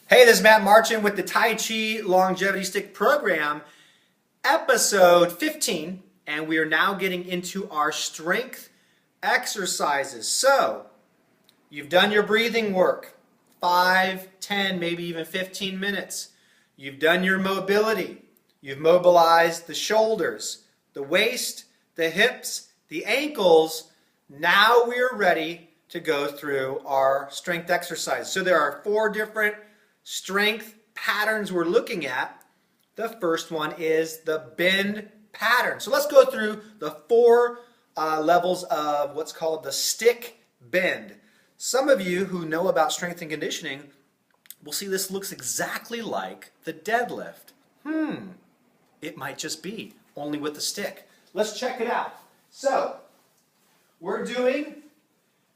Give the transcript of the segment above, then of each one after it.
Hey, this is Matt Marchant with the Tai Chi Longevity Stick Program, episode 15, and we are now getting into our strength exercises. So, you've done your breathing work, 5, 10, maybe even 15 minutes. You've done your mobility. You've mobilized the shoulders, the waist, the hips, the ankles. Now we are ready to go through our strength exercise. So there are 4 different strength patterns we're looking at. The first one is the bend pattern. So let's go through the 4 levels of what's called the stick bend. Some of you who know about strength and conditioning will see this looks exactly like the deadlift. It might just be, only with the stick. Let's check it out. So, we're doing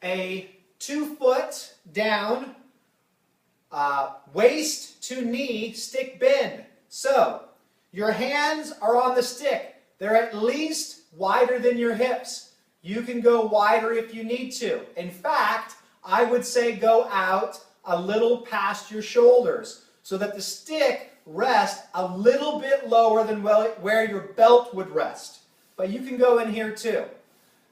a 2-foot down waist to knee stick bend. So, your hands are on the stick. They're at least wider than your hips. You can go wider if you need to. In fact, I would say go out a little past your shoulders so that the stick rests a little bit lower than where your belt would rest. But you can go in here too.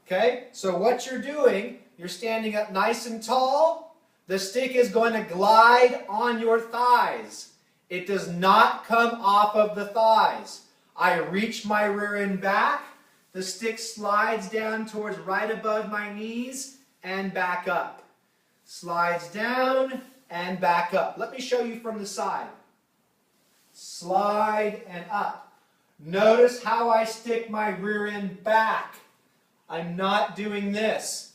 Okay? So what you're doing, you're standing up nice and tall. The stick is going to glide on your thighs. It does not come off of the thighs. I reach my rear end back. The stick slides down towards right above my knees and back up. Slides down and back up. Let me show you from the side. Slide and up. Notice how I stick my rear end back. I'm not doing this.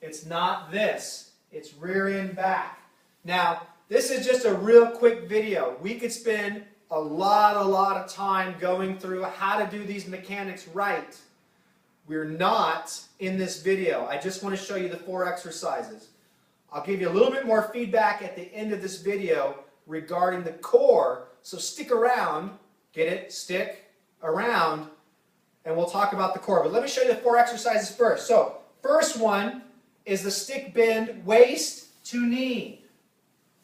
It's not this. It's rear end back. Now, this is just a real quick video. We could spend a lot of time going through how to do these mechanics right. We're not in this video. I just want to show you the 4 exercises. I'll give you a little bit more feedback at the end of this video regarding the core. So stick around, get it? Stick around, and we'll talk about the core. But let me show you the 4 exercises first. So, first one is the stick bend waist to knee.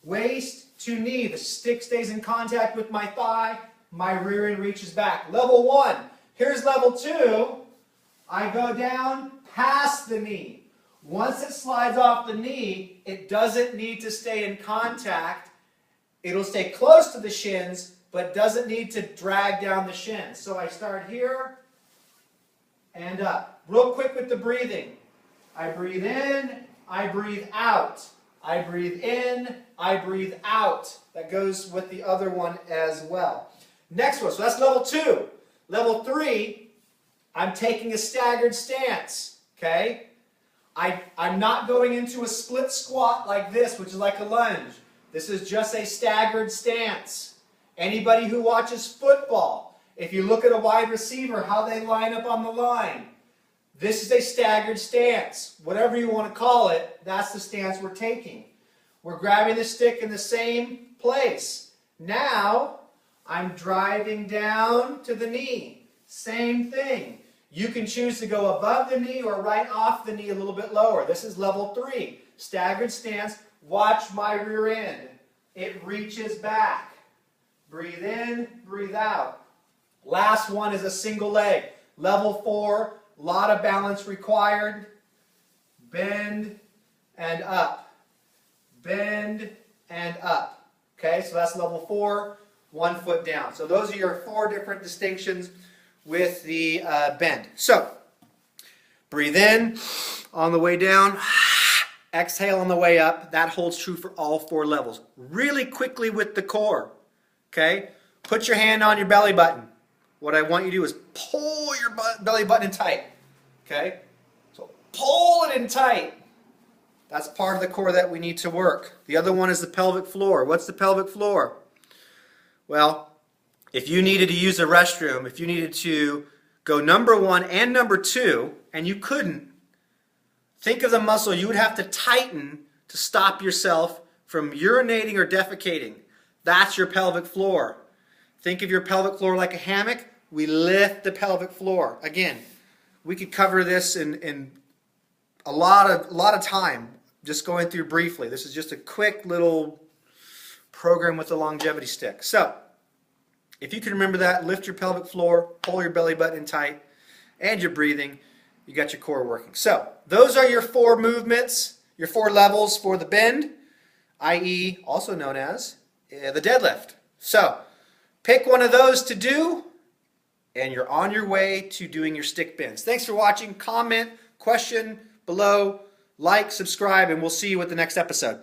Waist to knee. The stick stays in contact with my thigh. My rear end reaches back. Level 1. Here's level 2. I go down past the knee. Once it slides off the knee, it doesn't need to stay in contact. It'll stay close to the shins, but doesn't need to drag down the shins. So I start here and up. Real quick with the breathing. I breathe in, I breathe out. I breathe in, I breathe out. That goes with the other one as well. Next one, so that's level 2. Level 3, I'm taking a staggered stance. Okay? I'm not going into a split squat like this, which is like a lunge. This is just a staggered stance. Anybody who watches football, if you look at a wide receiver, how they line up on the line, this is a staggered stance. Whatever you want to call it, that's the stance we're taking. We're grabbing the stick in the same place. Now, I'm driving down to the knee. Same thing. You can choose to go above the knee or right off the knee a little bit lower. This is level 3. Staggered stance. Watch my rear end. It reaches back. Breathe in, breathe out. Last one is a single leg. Level 4. A lot of balance required. Bend and up. Bend and up. Okay, so that's level 4, 1 foot down. So those are your 4 different distinctions with the bend. So, breathe in on the way down. Exhale on the way up. That holds true for all 4 levels. Really quickly with the core. Okay, put your hand on your belly button. What I want you to do is pull your belly button in tight. Okay? So pull it in tight. That's part of the core that we need to work. The other one is the pelvic floor. What's the pelvic floor? Well, if you needed to use a restroom, if you needed to go number 1 and number 2, and you couldn't, think of the muscle you would have to tighten to stop yourself from urinating or defecating. That's your pelvic floor. Think of your pelvic floor like a hammock. We lift the pelvic floor. Again, we could cover this in a lot of time, just going through briefly. This is just a quick little program with the longevity stick. So, if you can remember that, lift your pelvic floor, pull your belly button in tight, and you're breathing, you got your core working. So, those are your 4 movements, your 4 levels for the bend, i.e. also known as the deadlift. So, pick one of those to do, and you're on your way to doing your stick bends. Thanks for watching. Comment, question below, like, subscribe, and we'll see you with the next episode.